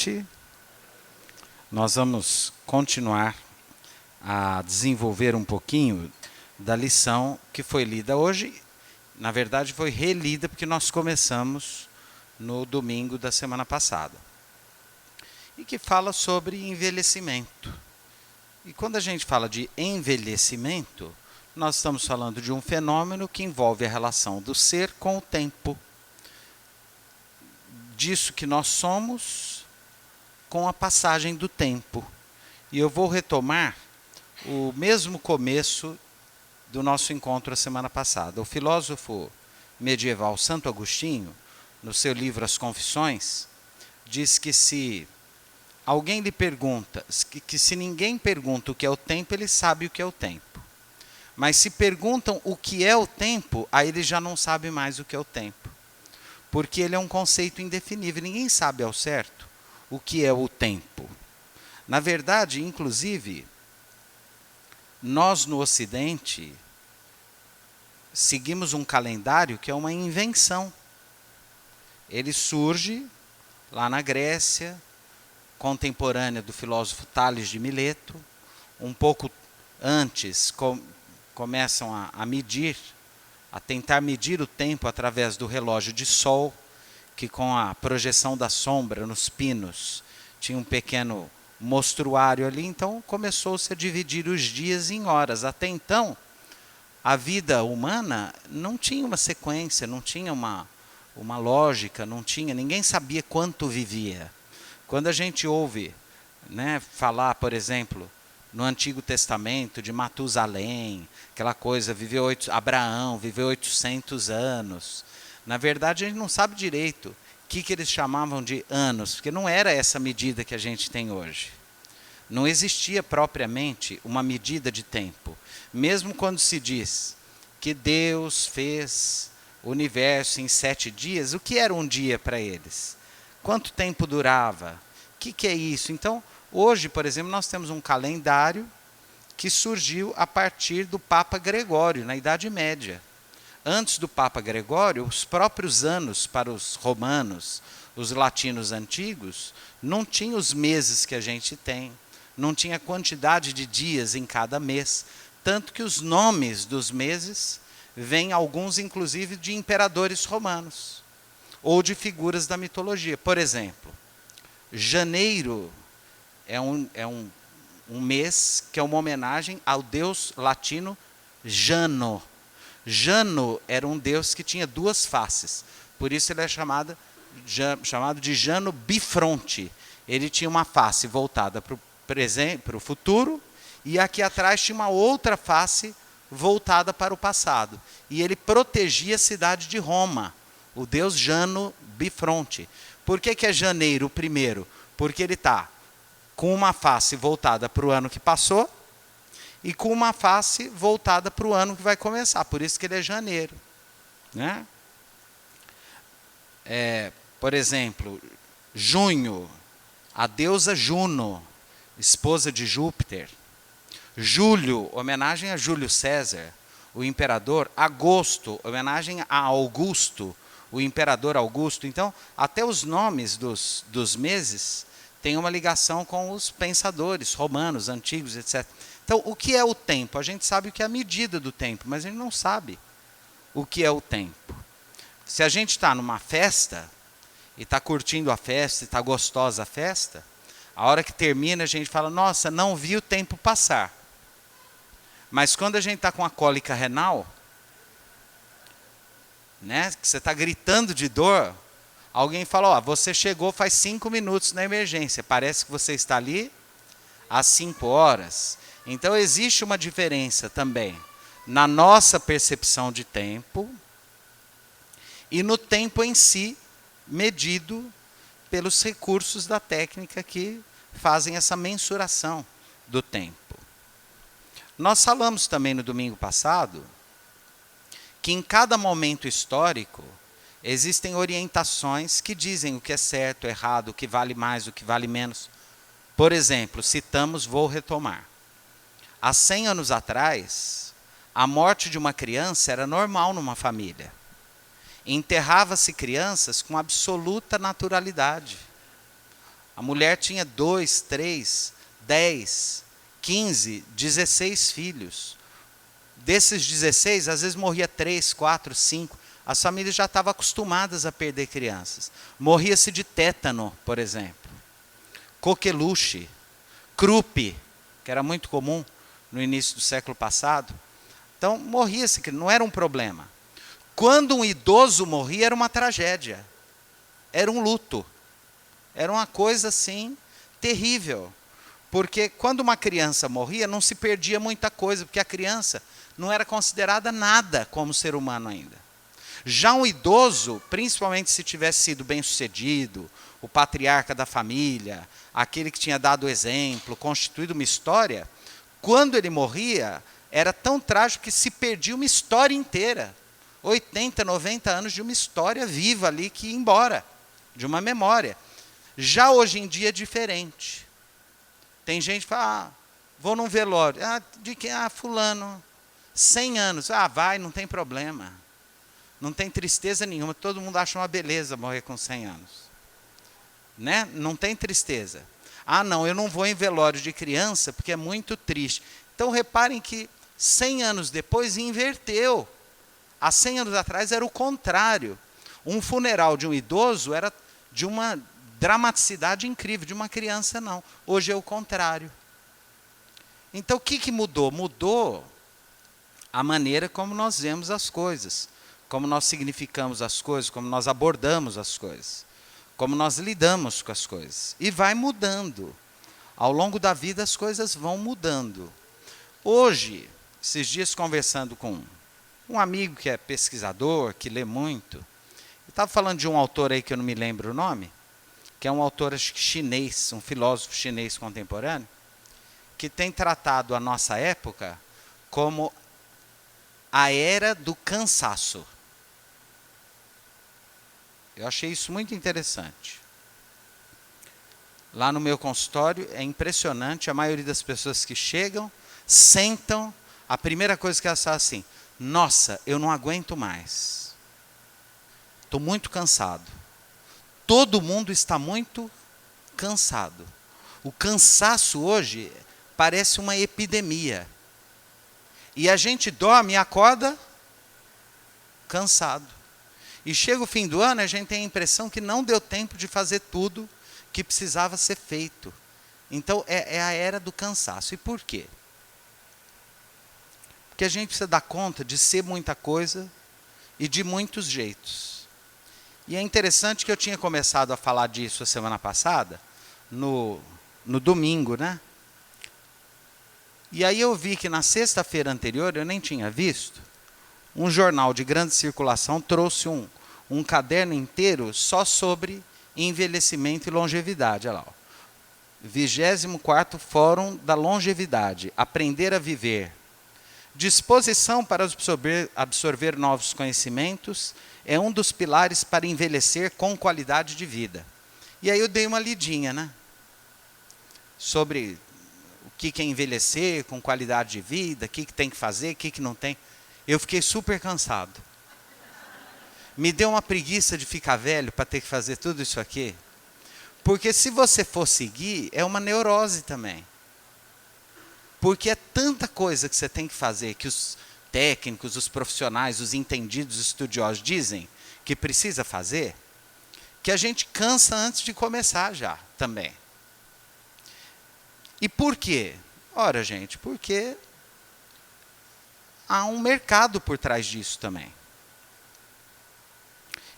noite. Nós vamos continuar a desenvolver um pouquinho da lição que foi lida hoje. Na verdade, foi relida porque nós começamos no domingo da semana passada. E que fala sobre envelhecimento. E quando a gente fala de envelhecimento, nós estamos falando de um fenômeno que envolve a relação do ser com o tempo. Disso que nós somos com a passagem do tempo. E eu vou retomar o mesmo começo do nosso encontro a semana passada. O filósofo medieval Santo Agostinho, no seu livro As Confissões, diz que se alguém lhe pergunta, que se ninguém pergunta o que é o tempo, ele sabe o que é o tempo. Mas se perguntam o que é o tempo, aí ele já não sabe mais o que é o tempo. Porque ele é um conceito indefinível, ninguém sabe ao certo o que é o tempo. Na verdade, inclusive, nós no Ocidente seguimos um calendário que é uma invenção. Ele surge lá na Grécia, contemporânea do filósofo Tales de Mileto. Um pouco antes começam a medir, a tentar medir o tempo através do relógio de sol, que com a projeção da sombra nos pinos tinha um pequeno mostruário ali, então começou-se a dividir os dias em horas. Até então, a vida humana não tinha uma sequência, não tinha uma lógica, ninguém sabia quanto vivia. Quando a gente ouve, falar, por exemplo, no Antigo Testamento de Matusalém, aquela coisa, Abraão viveu 800 anos. Na verdade, a gente não sabe direito o que eles chamavam de anos, porque não era essa medida que a gente tem hoje. Não existia propriamente uma medida de tempo. Mesmo quando se diz que Deus fez o universo em 7 dias, o que era um dia para eles? Quanto tempo durava? O que é isso? Então, hoje, por exemplo, nós temos um calendário que surgiu a partir do Papa Gregório, na Idade Média. Antes do Papa Gregório, os próprios anos para os romanos, os latinos antigos, não tinham os meses que a gente tem, não tinha quantidade de dias em cada mês, tanto que os nomes dos meses vêm alguns, inclusive, de imperadores romanos ou de figuras da mitologia. Por exemplo, janeiro é um mês que é uma homenagem ao deus latino Jano. Jano era um deus que tinha 2 faces, por isso ele é chamado de Jano bifronte. Ele tinha uma face voltada para o futuro e aqui atrás tinha uma outra face voltada para o passado. E ele protegia a cidade de Roma, o deus Jano bifronte. Por que é janeiro o primeiro? Porque ele está com uma face voltada para o ano que passou e com uma face voltada para o ano que vai começar. Por isso que ele é janeiro. Por exemplo, junho, a deusa Juno, esposa de Júpiter. Julho, homenagem a Júlio César, o imperador. Agosto, homenagem a Augusto, o imperador Augusto. Então, até os nomes dos meses têm uma ligação com os pensadores romanos, antigos, etc. Então, o que é o tempo? A gente sabe o que é a medida do tempo, mas a gente não sabe o que é o tempo. Se a gente está numa festa, e está curtindo a festa, e está gostosa a festa, a hora que termina a gente fala, nossa, não vi o tempo passar. Mas quando a gente está com a cólica renal, que você está gritando de dor, alguém fala, você chegou faz 5 minutos na emergência, parece que você está ali há 5 horas. Então existe uma diferença também na nossa percepção de tempo e no tempo em si, medido pelos recursos da técnica que fazem essa mensuração do tempo. Nós falamos também no domingo passado que em cada momento histórico existem orientações que dizem o que é certo, errado, o que vale mais, o que vale menos. Por exemplo, vou retomar. Há 100 anos atrás, a morte de uma criança era normal numa família. Enterrava-se crianças com absoluta naturalidade. A mulher tinha 2, 3, 10, 15, 16 filhos. Desses 16, às vezes morria 3, 4, 5. As famílias já estavam acostumadas a perder crianças. Morria-se de tétano, por exemplo. Coqueluche, croup, que era muito comum no início do século passado. Então, morria-se, não era um problema. Quando um idoso morria, era uma tragédia. Era um luto. Era uma coisa, assim, terrível. Porque quando uma criança morria, não se perdia muita coisa, porque a criança não era considerada nada como ser humano ainda. Já um idoso, principalmente se tivesse sido bem-sucedido, o patriarca da família, aquele que tinha dado o exemplo, constituído uma história, quando ele morria, era tão trágico que se perdia uma história inteira. 80, 90 anos de uma história viva ali que ia embora, de uma memória. Já hoje em dia é diferente. Tem gente que fala, vou num velório. De quem? Fulano, 100 anos. Vai, não tem problema. Não tem tristeza nenhuma. Todo mundo acha uma beleza morrer com 100 anos. Né? Não tem tristeza. Não, eu não vou em velório de criança porque é muito triste. Então, reparem que 100 anos depois inverteu. Há 100 anos atrás era o contrário. Um funeral de um idoso era de uma dramaticidade incrível, de uma criança não. Hoje é o contrário. Então, o que mudou? Mudou a maneira como nós vemos as coisas, como nós significamos as coisas, como nós abordamos as coisas, como nós lidamos com as coisas. E vai mudando. Ao longo da vida as coisas vão mudando. Hoje, esses dias conversando com um amigo que é pesquisador, que lê muito, eu estava falando de um autor aí que eu não me lembro o nome, que é um autor acho que chinês, um filósofo chinês contemporâneo, que tem tratado a nossa época como a era do cansaço. Eu achei isso muito interessante. Lá no meu consultório é impressionante, a maioria das pessoas que chegam, sentam, a primeira coisa que elas falam assim, nossa, eu não aguento mais. Estou muito cansado. Todo mundo está muito cansado. O cansaço hoje parece uma epidemia. E a gente dorme e acorda cansado. E chega o fim do ano, a gente tem a impressão que não deu tempo de fazer tudo que precisava ser feito. Então, é a era do cansaço. E por quê? Porque a gente precisa dar conta de ser muita coisa e de muitos jeitos. E é interessante que eu tinha começado a falar disso a semana passada, no domingo, né? E aí eu vi que na sexta-feira anterior, eu nem tinha visto, um jornal de grande circulação trouxe um caderno inteiro só sobre envelhecimento e longevidade. Olha lá, 24º Fórum da Longevidade, Aprender a Viver. Disposição para absorver novos conhecimentos é um dos pilares para envelhecer com qualidade de vida. E aí eu dei uma lidinha, né? Sobre o que é envelhecer com qualidade de vida, o que tem que fazer, o que não tem. Eu fiquei super cansado. Me deu uma preguiça de ficar velho para ter que fazer tudo isso aqui. Porque se você for seguir, é uma neurose também. Porque é tanta coisa que você tem que fazer, que os técnicos, os profissionais, os entendidos, os estudiosos dizem que precisa fazer, que a gente cansa antes de começar já, também. E por quê? Ora, gente, porque há um mercado por trás disso também.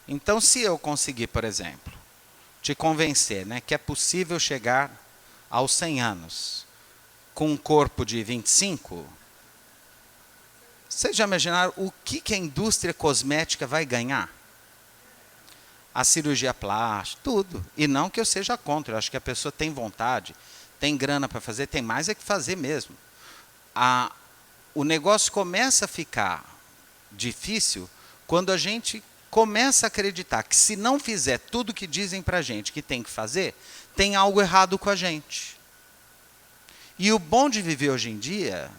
Então, se eu conseguir, por exemplo, te convencer, né, que é possível chegar aos 100 anos com um corpo de 25, vocês já imaginaram o que a indústria cosmética vai ganhar? A cirurgia plástica, tudo. E não que eu seja contra, eu acho que a pessoa tem vontade, tem grana para fazer, tem mais é que fazer mesmo. O negócio começa a ficar difícil quando a gente começa a acreditar que se não fizer tudo que dizem para a gente que tem que fazer, tem algo errado com a gente. E o bom de viver hoje em dia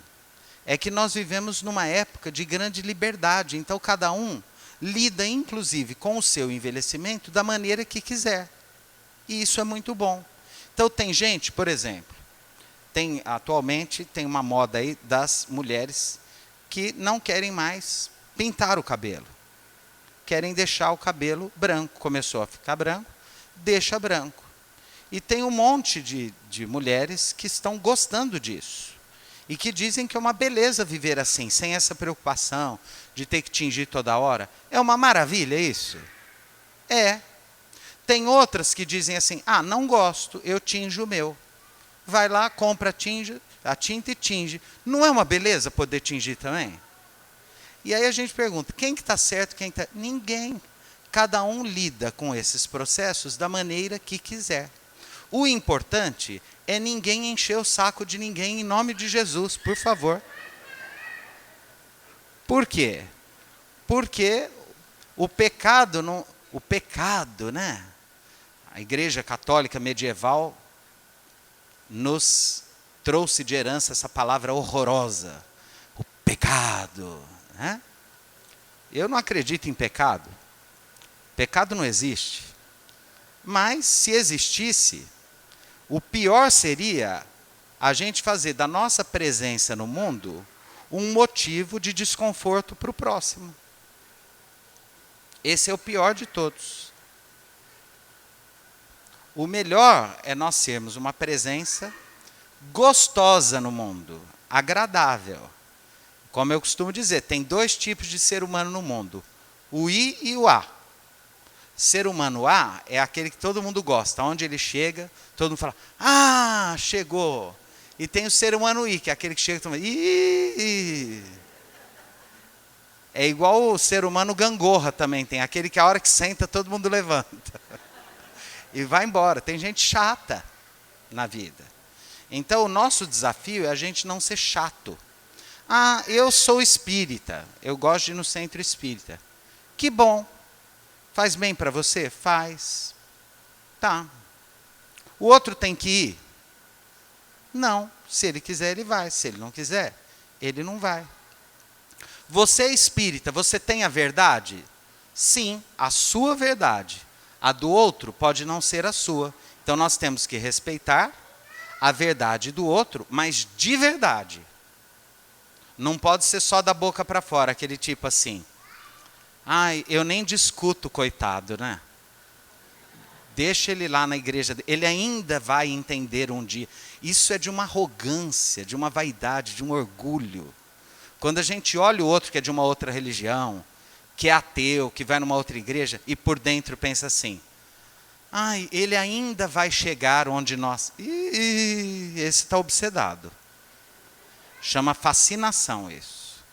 é que nós vivemos numa época de grande liberdade. Então, cada um lida, inclusive, com o seu envelhecimento da maneira que quiser. E isso é muito bom. Então tem gente, por exemplo, atualmente tem uma moda aí das mulheres que não querem mais pintar o cabelo. Querem deixar o cabelo branco. Começou a ficar branco, deixa branco. E tem um monte de mulheres que estão gostando disso. E que dizem que é uma beleza viver assim, sem essa preocupação de ter que tingir toda hora. É uma maravilha isso? É. Tem outras que dizem assim, não gosto, eu tinjo o meu. Vai lá, compra a tinta e tinge. Não é uma beleza poder tingir também? E aí a gente pergunta, quem que está certo, quem está... Ninguém. Cada um lida com esses processos da maneira que quiser. O importante é ninguém encher o saco de ninguém em nome de Jesus, por favor. Por quê? Porque o pecado, né? A Igreja Católica medieval nos trouxe de herança essa palavra horrorosa, o pecado. Né? Eu não acredito em pecado. Pecado não existe. Mas, se existisse, o pior seria a gente fazer da nossa presença no mundo um motivo de desconforto para o próximo. Esse é o pior de todos. O melhor é nós sermos uma presença gostosa no mundo, agradável. Como eu costumo dizer, tem 2 tipos de ser humano no mundo, o I e o A. Ser humano A é aquele que todo mundo gosta, onde ele chega, todo mundo fala, chegou. E tem o ser humano I, que é aquele que chega e todo mundo, Ih! É igual o ser humano gangorra também, tem aquele que a hora que senta todo mundo levanta. E vai embora, tem gente chata na vida. Então o nosso desafio é a gente não ser chato. Eu sou espírita, eu gosto de ir no centro espírita. Que bom. Faz bem para você? Faz. Tá. O outro tem que ir? Não. Se ele quiser, ele vai. Se ele não quiser, ele não vai. Você é espírita, você tem a verdade? Sim, a sua verdade. A do outro pode não ser a sua. Então nós temos que respeitar a verdade do outro, mas de verdade. Não pode ser só da boca para fora, aquele tipo assim. Eu nem discuto, coitado, né? Deixa ele lá na igreja. Ele ainda vai entender um dia. Isso é de uma arrogância, de uma vaidade, de um orgulho. Quando a gente olha o outro que é de uma outra religião, que é ateu, que vai numa outra igreja, e por dentro pensa assim, ele ainda vai chegar onde nós... esse está obsedado. Chama fascinação isso.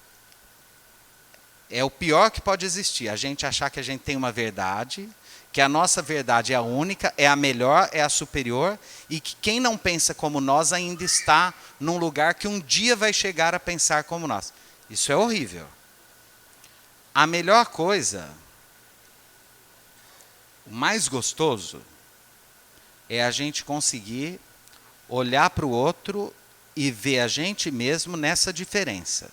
É o pior que pode existir, a gente achar que a gente tem uma verdade, que a nossa verdade é a única, é a melhor, é a superior, e que quem não pensa como nós ainda está num lugar que um dia vai chegar a pensar como nós. Isso é horrível. A melhor coisa, o mais gostoso, é a gente conseguir olhar para o outro e ver a gente mesmo nessa diferença.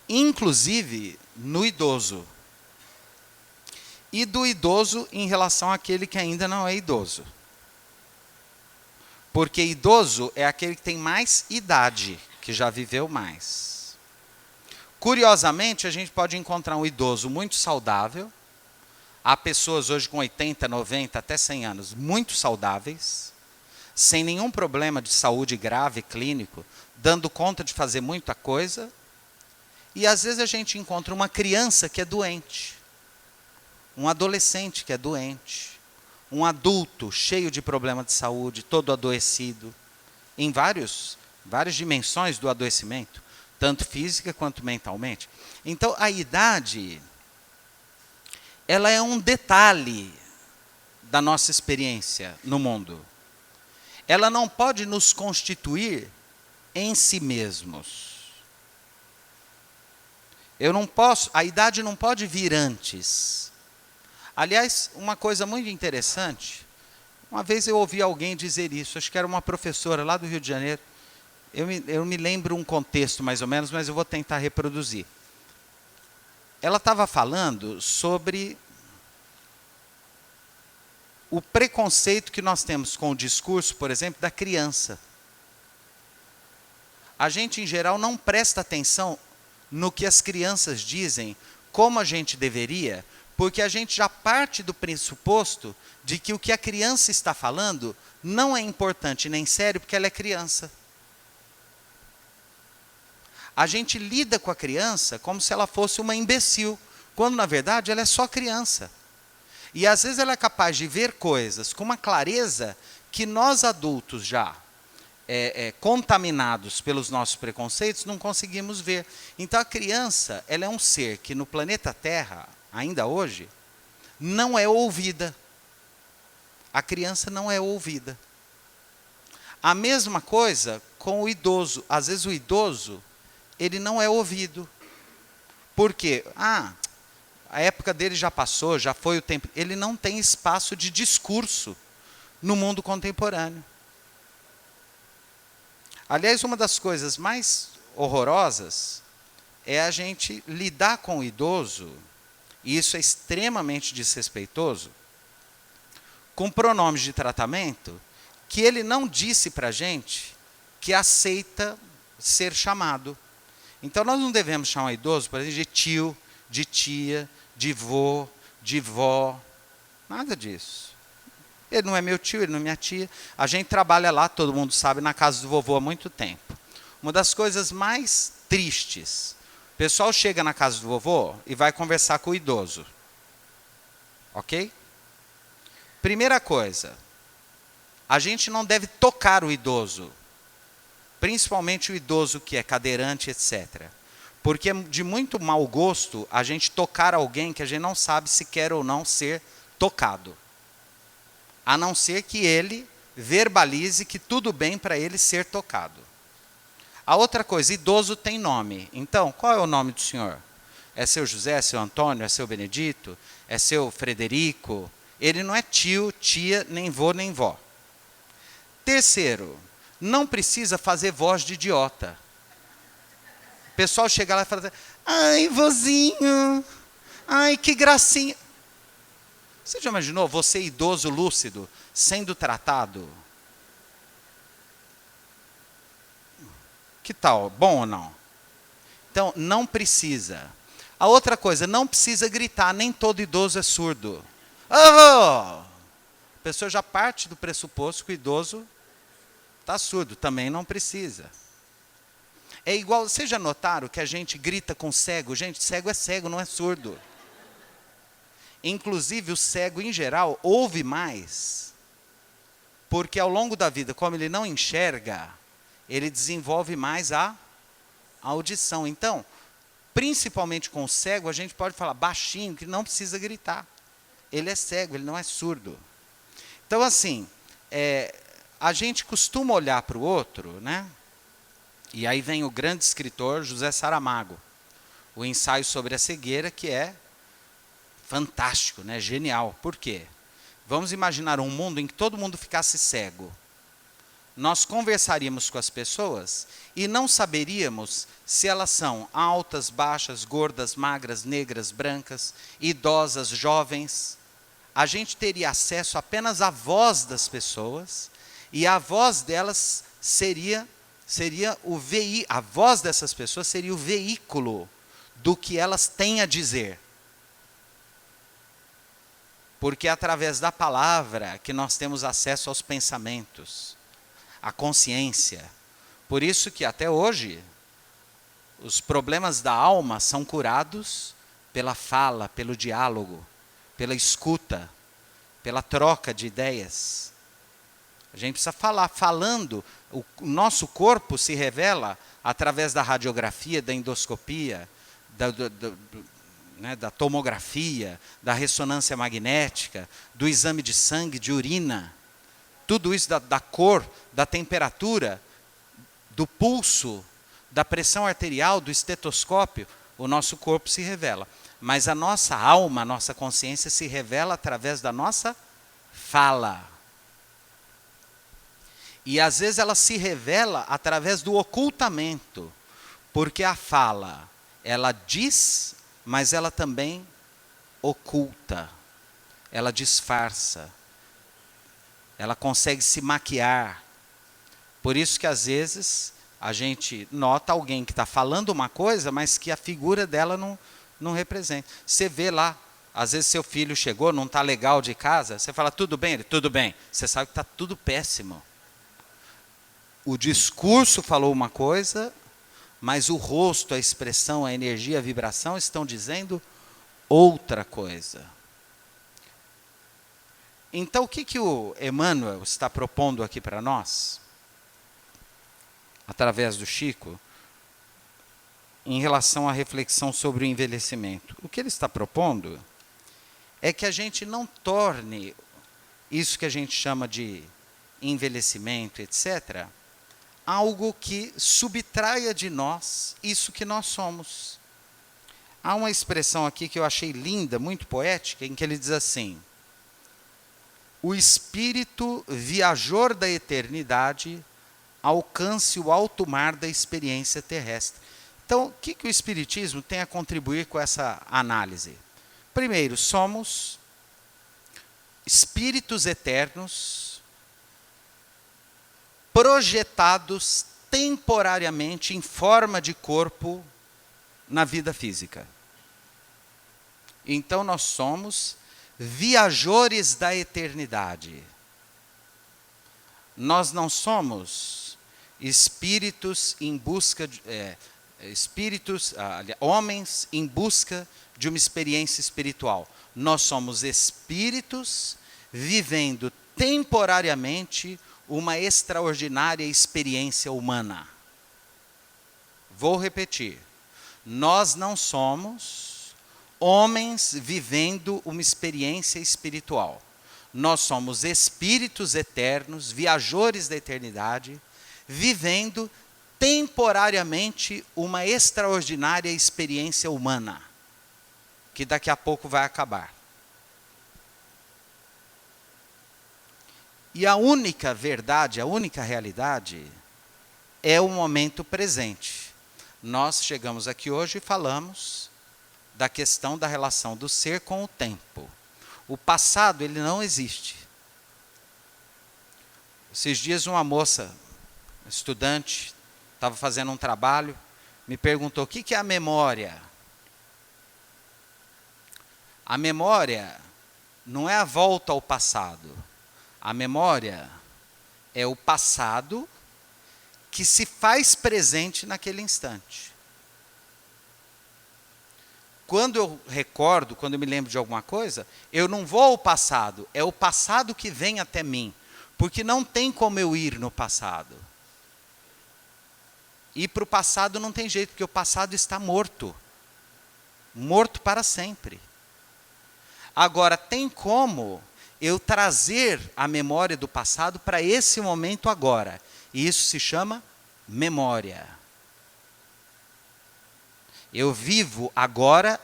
Inclusive no idoso. E do idoso em relação àquele que ainda não é idoso. Porque idoso é aquele que tem mais idade, que já viveu mais. Curiosamente, a gente pode encontrar um idoso muito saudável. Há pessoas hoje com 80, 90, até 100 anos, muito saudáveis, sem nenhum problema de saúde grave, clínico, dando conta de fazer muita coisa. E às vezes a gente encontra uma criança que é doente, um adolescente que é doente, um adulto cheio de problema de saúde, todo adoecido, em várias dimensões do adoecimento, tanto física quanto mentalmente. Então a idade, ela é um detalhe da nossa experiência no mundo. Ela não pode nos constituir em si mesmos. A idade não pode vir antes. Aliás, uma coisa muito interessante, uma vez eu ouvi alguém dizer isso, acho que era uma professora lá do Rio de Janeiro, eu me lembro um contexto mais ou menos, mas eu vou tentar reproduzir. Ela estava falando sobre o preconceito que nós temos com o discurso, por exemplo, da criança. A gente, em geral, não presta atenção no que as crianças dizem, como a gente deveria, porque a gente já parte do pressuposto de que o que a criança está falando não é importante nem sério, porque ela é criança. A gente lida com a criança como se ela fosse uma imbecil, quando, na verdade, ela é só criança. E, às vezes, ela é capaz de ver coisas com uma clareza que nós, adultos, já contaminados pelos nossos preconceitos, não conseguimos ver. Então, a criança, ela é um ser que, no planeta Terra, ainda hoje, não é ouvida. A criança não é ouvida. A mesma coisa com o idoso. Às vezes, o idoso, ele não é ouvido. Por quê? A época dele já passou, já foi o tempo. Ele não tem espaço de discurso no mundo contemporâneo. Aliás, uma das coisas mais horrorosas é a gente lidar com o idoso, e isso é extremamente desrespeitoso, com pronomes de tratamento que ele não disse para a gente que aceita ser chamado. Então, nós não devemos chamar o idoso, por exemplo, de tio, de tia, de vô, de vó, nada disso. Ele não é meu tio, ele não é minha tia. A gente trabalha lá, todo mundo sabe, na casa do vovô há muito tempo. Uma das coisas mais tristes, o pessoal chega na casa do vovô e vai conversar com o idoso. Ok? Primeira coisa, a gente não deve tocar o idoso, principalmente o idoso que é cadeirante, etc. Porque é de muito mau gosto a gente tocar alguém que a gente não sabe se quer ou não ser tocado. A não ser que ele verbalize que tudo bem para ele ser tocado. A outra coisa, idoso tem nome. Então, qual é o nome do senhor? É seu José, é seu Antônio, é seu Benedito, é seu Frederico? Ele não é tio, tia, nem vô, nem vó. Terceiro, não precisa fazer voz de idiota. O pessoal chega lá e fala, ai, vozinho, ai, que gracinha. Você já imaginou você, idoso lúcido, sendo tratado? Que tal? Bom ou não? Então, não precisa. A outra coisa, não precisa gritar, nem todo idoso é surdo. A pessoa já parte do pressuposto que o idoso está surdo, também não precisa. É igual, vocês já notaram que a gente grita com cego? Gente, cego é cego, não é surdo. Inclusive, o cego, em geral, ouve mais, porque ao longo da vida, como ele não enxerga, ele desenvolve mais a audição. Então, principalmente com o cego, a gente pode falar baixinho, que não precisa gritar. Ele é cego, ele não é surdo. Então, assim, a gente costuma olhar para o outro, né? E aí vem o grande escritor José Saramago, o ensaio sobre a cegueira, que é fantástico, né? Genial. Por quê? Vamos imaginar um mundo em que todo mundo ficasse cego. Nós conversaríamos com as pessoas e não saberíamos se elas são altas, baixas, gordas, magras, negras, brancas, idosas, jovens. A gente teria acesso apenas à voz das pessoas e a voz delas seria a voz dessas pessoas seria o veículo do que elas têm a dizer. Porque é através da palavra que nós temos acesso aos pensamentos, à consciência. Por isso que até hoje, os problemas da alma são curados pela fala, pelo diálogo, pela escuta, pela troca de ideias. A gente precisa falar. Falando, o nosso corpo se revela através da radiografia, da endoscopia, da tomografia, da ressonância magnética, do exame de sangue, de urina. Tudo isso da cor, da temperatura, do pulso, da pressão arterial, do estetoscópio, o nosso corpo se revela. Mas a nossa alma, a nossa consciência se revela através da nossa fala. E às vezes ela se revela através do ocultamento, porque a fala, ela diz, mas ela também oculta, ela disfarça, ela consegue se maquiar. Por isso que às vezes a gente nota alguém que está falando uma coisa, mas que a figura dela não representa. Você vê lá, às vezes seu filho chegou, não está legal de casa, você fala, tudo bem? Ele, tudo bem. Você sabe que está tudo péssimo. O discurso falou uma coisa, mas o rosto, a expressão, a energia, a vibração estão dizendo outra coisa. Então, o que o Emmanuel está propondo aqui para nós, através do Chico, em relação à reflexão sobre o envelhecimento? O que ele está propondo é que a gente não torne isso que a gente chama de envelhecimento, etc., algo que subtraia de nós isso que nós somos. Há uma expressão aqui que eu achei linda, muito poética, em que ele diz assim: o espírito viajor da eternidade alcance o alto mar da experiência terrestre. Então, o que o Espiritismo tem a contribuir com essa análise? Primeiro, somos espíritos eternos, projetados temporariamente em forma de corpo na vida física. Então, nós somos viajores da eternidade. Nós não somos espíritos em busca de, homens em busca de uma experiência espiritual. Nós somos espíritos vivendo temporariamente uma extraordinária experiência humana. Vou repetir. Nós não somos homens vivendo uma experiência espiritual. Nós somos espíritos eternos, viajores da eternidade, vivendo temporariamente uma extraordinária experiência humana, que daqui a pouco vai acabar. E a única verdade, a única realidade, é o momento presente. Nós chegamos aqui hoje e falamos da questão da relação do ser com o tempo. O passado, ele não existe. Esses dias uma moça, estudante, estava fazendo um trabalho, me perguntou, o que é a memória? A memória não é a volta ao passado. A memória é o passado que se faz presente naquele instante. Quando eu recordo, quando eu me lembro de alguma coisa, eu não vou ao passado, é o passado que vem até mim, porque não tem como eu ir no passado. Ir para o passado não tem jeito, porque o passado está morto. Morto para sempre. Agora, tem como eu trazer a memória do passado para esse momento agora. E isso se chama memória. Eu vivo agora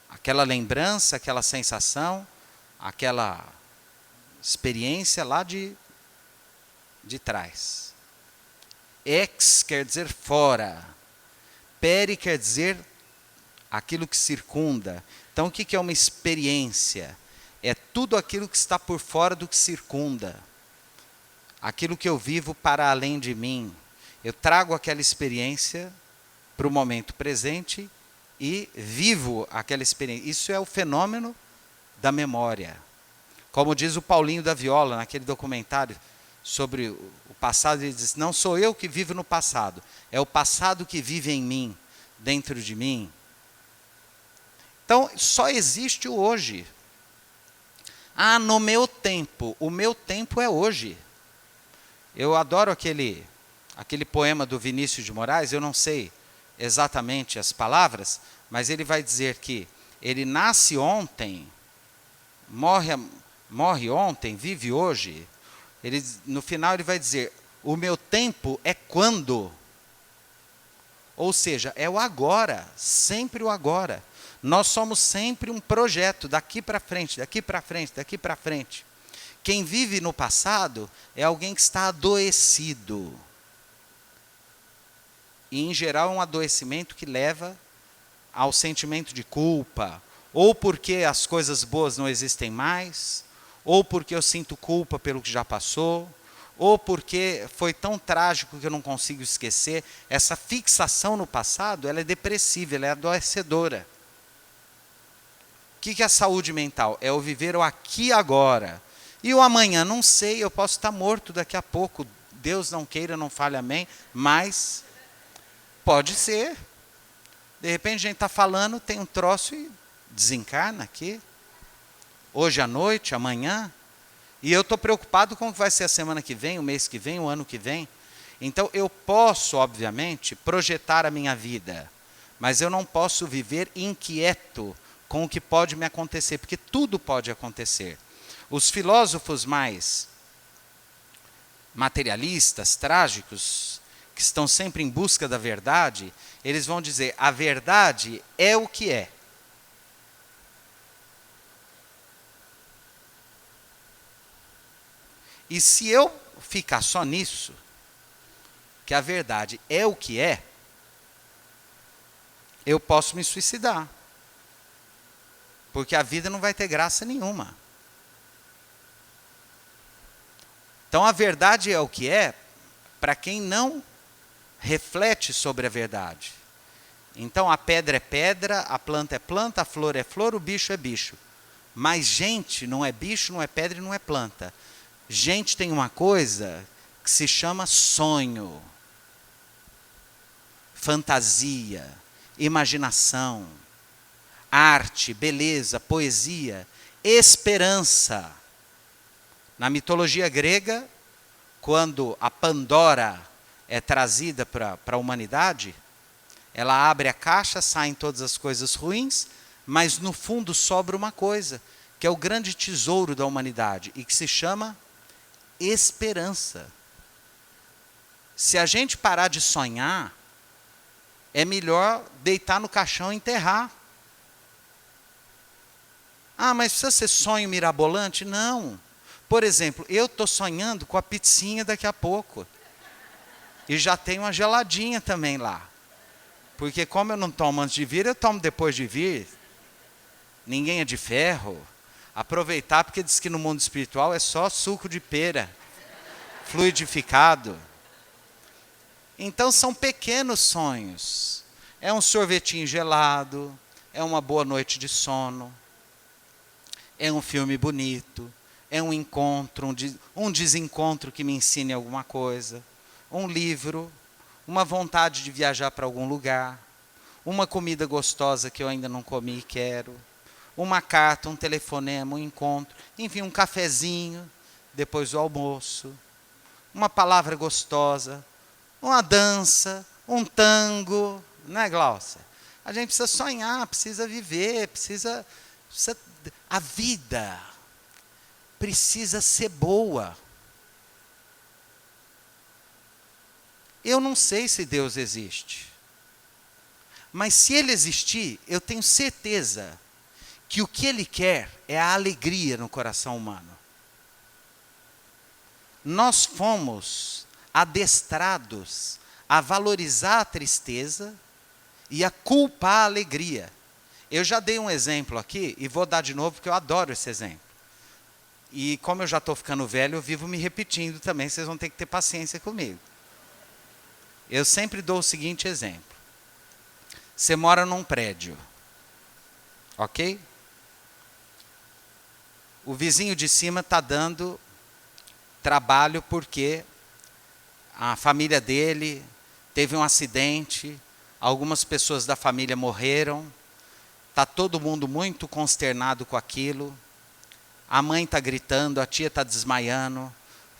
aquela lembrança, aquela sensação, aquela experiência lá de trás. Ex quer dizer fora. Peri quer dizer aquilo que circunda. Então, o que é uma experiência? É tudo aquilo que está por fora do que circunda. Aquilo que eu vivo para além de mim. Eu trago aquela experiência para o momento presente e vivo aquela experiência. Isso é o fenômeno da memória. Como diz o Paulinho da Viola, naquele documentário sobre o passado, ele diz, não sou eu que vivo no passado, é o passado que vive em mim, dentro de mim. Então, só existe o hoje. Ah, no meu tempo. O meu tempo é hoje. Eu adoro aquele poema do Vinícius de Moraes, eu não sei exatamente as palavras, mas ele vai dizer que ele nasce ontem, morre ontem, vive hoje. No final ele vai dizer, o meu tempo é quando. Ou seja, é o agora, sempre o agora. Nós somos sempre um projeto, daqui para frente, daqui para frente, daqui para frente. Quem vive no passado é alguém que está adoecido. E, em geral, é um adoecimento que leva ao sentimento de culpa, ou porque as coisas boas não existem mais, ou porque eu sinto culpa pelo que já passou, ou porque foi tão trágico que eu não consigo esquecer. Essa fixação no passado, ela é depressiva, ela é adoecedora. O que é a saúde mental? É o viver o aqui e agora. E o amanhã, não sei, eu posso estar morto daqui a pouco. Deus não queira, não fale amém, mas pode ser. De repente a gente está falando, tem um troço e desencarna aqui. Hoje à noite, amanhã. E eu estou preocupado com o que vai ser a semana que vem, o mês que vem, o ano que vem. Então eu posso, obviamente, projetar a minha vida, mas eu não posso viver inquieto com o que pode me acontecer, porque tudo pode acontecer. Os filósofos mais materialistas, trágicos, que estão sempre em busca da verdade, eles vão dizer, a verdade é o que é. E se eu ficar só nisso, que a verdade é o que é, eu posso me suicidar. Porque a vida não vai ter graça nenhuma. Então a verdade é o que é para quem não reflete sobre a verdade. Então a pedra é pedra, a planta é planta, a flor é flor, o bicho é bicho. Mas gente não é bicho, não é pedra e não é planta. Gente tem uma coisa que se chama sonho, fantasia, imaginação, arte, beleza, poesia, esperança. Na mitologia grega, quando a Pandora é trazida para a humanidade, ela abre a caixa, saem todas as coisas ruins, mas no fundo sobra uma coisa, que é o grande tesouro da humanidade, e que se chama esperança. Se a gente parar de sonhar, é melhor deitar no caixão e enterrar. Ah, mas precisa ser sonho mirabolante? Não. Por exemplo, eu estou sonhando com a pizzinha daqui a pouco. E já tem uma geladinha também lá. Porque como eu não tomo antes de vir, eu tomo depois de vir. Ninguém é de ferro. Aproveitar, porque diz que no mundo espiritual é só suco de pera, fluidificado. Então são pequenos sonhos. É um sorvetinho gelado, é uma boa noite de sono, é um filme bonito, é um encontro, um desencontro que me ensine alguma coisa, um livro, uma vontade de viajar para algum lugar, uma comida gostosa que eu ainda não comi e quero, uma carta, um telefonema, um encontro, enfim, um cafezinho depois do almoço, uma palavra gostosa, uma dança, um tango, não é, Glaucia? A gente precisa sonhar, precisa viver, precisa a vida precisa ser boa. Eu não sei se Deus existe, mas se Ele existir, eu tenho certeza que o que Ele quer é a alegria no coração humano. Nós fomos adestrados a valorizar a tristeza e a culpar a alegria. Eu já dei um exemplo aqui e vou dar de novo porque eu adoro esse exemplo. E como eu já estou ficando velho, eu vivo me repetindo também, vocês vão ter que ter paciência comigo. Eu sempre dou o seguinte exemplo. Você mora num prédio, ok? O vizinho de cima está dando trabalho porque a família dele teve um acidente, algumas pessoas da família morreram, está todo mundo muito consternado com aquilo, a mãe está gritando, a tia está desmaiando,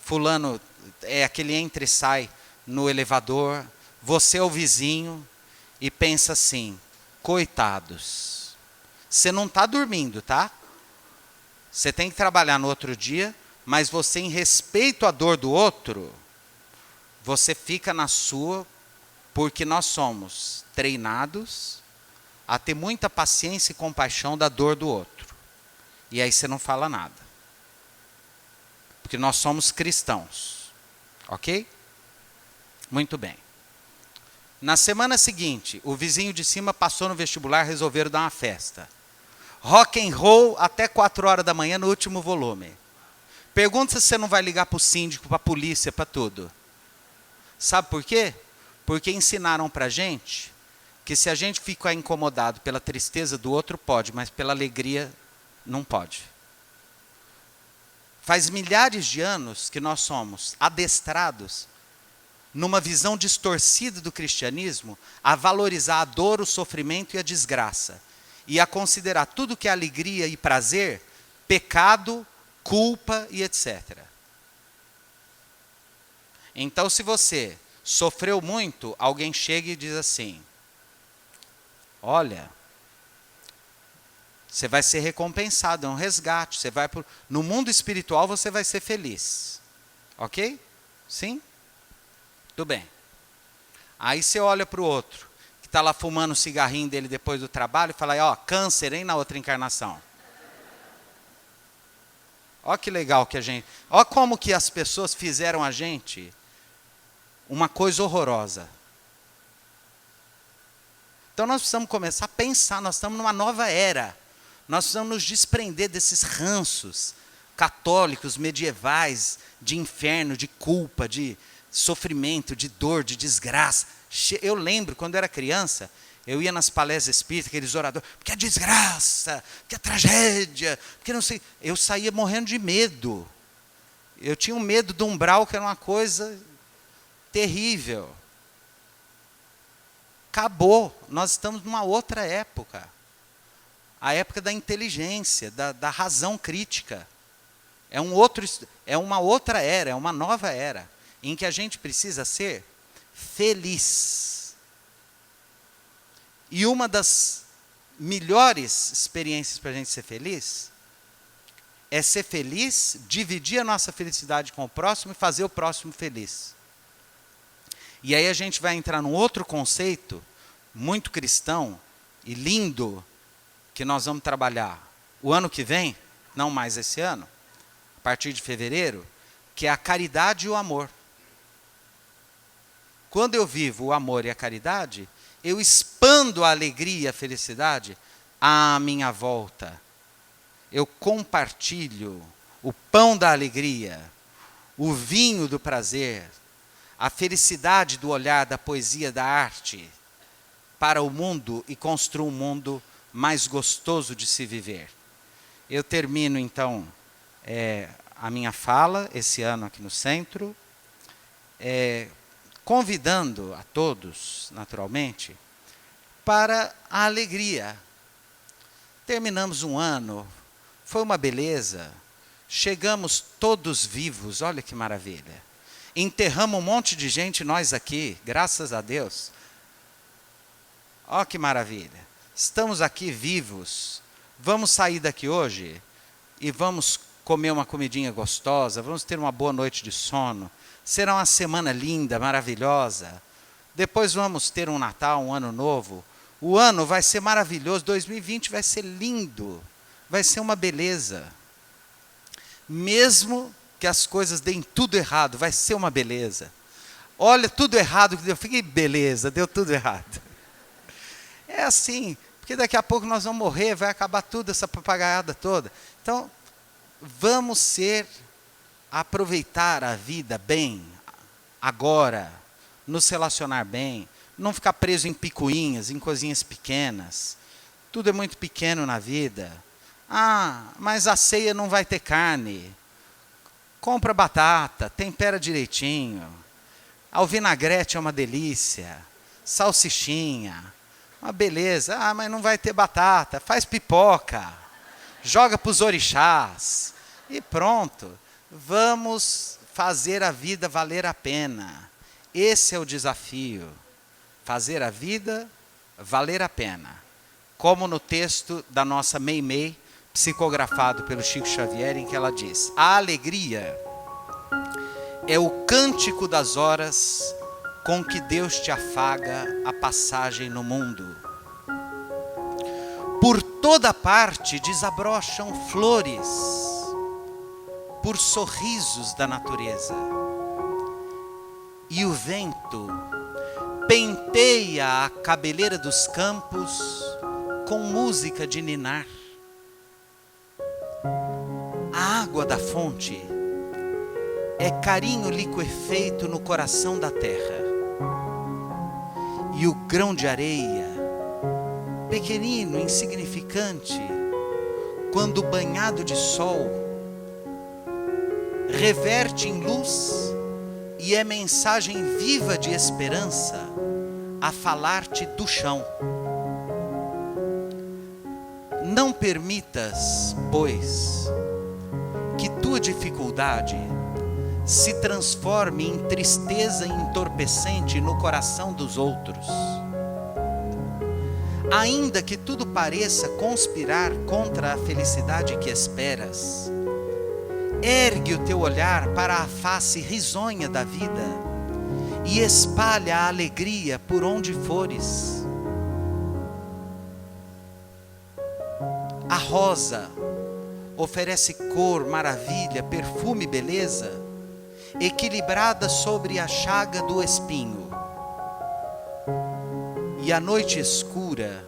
fulano é aquele entra e sai no elevador, você é o vizinho e pensa assim, coitados, você não está dormindo, tá? Você tem que trabalhar no outro dia, mas você, em respeito à dor do outro, você fica na sua, porque nós somos treinados a ter muita paciência e compaixão da dor do outro. E aí você não fala nada. Porque nós somos cristãos. Ok? Muito bem. Na semana seguinte, o vizinho de cima passou no vestibular, resolveram dar uma festa. Rock and roll até 4 horas da manhã no último volume. Pergunta se você não vai ligar para o síndico, para a polícia, para tudo. Sabe por quê? Porque ensinaram para a gente que se a gente ficar incomodado pela tristeza do outro, pode, mas pela alegria, não pode. Faz milhares de anos que nós somos adestrados, numa visão distorcida do cristianismo, a valorizar a dor, o sofrimento e a desgraça. E a considerar tudo que é alegria e prazer, pecado, culpa e etc. Então, se você sofreu muito, alguém chega e diz assim: olha, você vai ser recompensado, é um resgate. Você vai no mundo espiritual você vai ser feliz. Ok? Sim? Tudo bem. Aí você olha para o outro, que está lá fumando o cigarrinho dele depois do trabalho, e fala: ó, câncer, hein, na outra encarnação. Ó que legal que a gente... Ó como que as pessoas fizeram a gente uma coisa horrorosa. Então nós precisamos começar a pensar, nós estamos numa nova era. Nós precisamos nos desprender desses ranços católicos, medievais, de inferno, de culpa, de sofrimento, de dor, de desgraça. Eu lembro, quando eu era criança, eu ia nas palestras espíritas, aqueles oradores, porque é desgraça, porque é tragédia, porque não sei... Eu saía morrendo de medo. Eu tinha um medo do umbral, que era uma coisa terrível. Acabou, nós estamos numa outra época. A época da inteligência, da razão crítica. É uma outra era, é uma nova era, em que a gente precisa ser feliz. E uma das melhores experiências para a gente ser feliz é ser feliz, dividir a nossa felicidade com o próximo e fazer o próximo feliz. E aí a gente vai entrar num outro conceito muito cristão e lindo que nós vamos trabalhar o ano que vem, não mais esse ano, a partir de fevereiro, que é a caridade e o amor. Quando eu vivo o amor e a caridade, eu expando a alegria e a felicidade à minha volta. Eu compartilho o pão da alegria, o vinho do prazer, a felicidade do olhar, da poesia, da arte para o mundo e construo um mundo mais gostoso de se viver. Eu termino, então, a minha fala, esse ano aqui no centro, convidando a todos, naturalmente, para a alegria. Terminamos um ano, foi uma beleza, chegamos todos vivos, olha que maravilha. Enterramos um monte de gente, nós aqui, graças a Deus. Olha que maravilha. Estamos aqui vivos. Vamos sair daqui hoje e vamos comer uma comidinha gostosa, vamos ter uma boa noite de sono. Será uma semana linda, maravilhosa. Depois vamos ter um Natal, um Ano Novo. O ano vai ser maravilhoso, 2020 vai ser lindo, vai ser uma beleza. Mesmo que as coisas deem tudo errado, vai ser uma beleza. Olha, tudo errado que deu, fiquei beleza, deu tudo errado. É assim, porque daqui a pouco nós vamos morrer, vai acabar tudo, essa papagaiada toda. Então, vamos aproveitar a vida bem, agora, nos relacionar bem, não ficar preso em picuinhas, em coisinhas pequenas. Tudo é muito pequeno na vida. Ah, mas a ceia não vai ter carne. Compra batata, tempera direitinho. A vinagrete é uma delícia. Salsichinha, uma beleza. Ah, mas não vai ter batata. Faz pipoca. Joga para os orixás. E pronto. Vamos fazer a vida valer a pena. Esse é o desafio. Fazer a vida valer a pena. Como no texto da nossa Meimei, psicografado pelo Chico Xavier, em que ela diz: a alegria é o cântico das horas com que Deus te afaga a passagem no mundo. Por toda parte desabrocham flores, por sorrisos da natureza. E o vento penteia a cabeleira dos campos com música de ninar. A água da fonte é carinho liquefeito no coração da terra. E o grão de areia, pequenino, insignificante, quando banhado de sol, reverte em luz e é mensagem viva de esperança a falar-te do chão. Não permitas, pois, que tua dificuldade se transforme em tristeza entorpecente no coração dos outros. Ainda que tudo pareça conspirar contra a felicidade que esperas, ergue o teu olhar para a face risonha da vida e espalha a alegria por onde fores. A rosa oferece cor, maravilha, perfume e beleza, equilibrada sobre a chaga do espinho. E a noite escura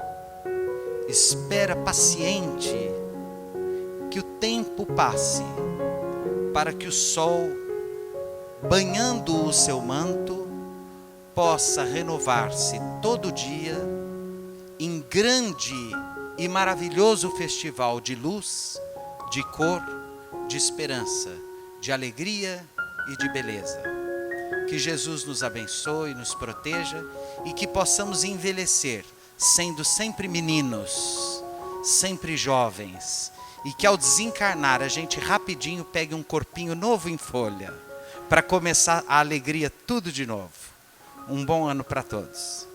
espera paciente que o tempo passe, para que o sol, banhando o seu manto, possa renovar-se todo dia em grande e maravilhoso festival de luz, de cor, de esperança, de alegria e de beleza. Que Jesus nos abençoe, nos proteja e que possamos envelhecer sendo sempre meninos, sempre jovens, e que ao desencarnar a gente rapidinho pegue um corpinho novo em folha, para começar a alegria tudo de novo. Um bom ano para todos.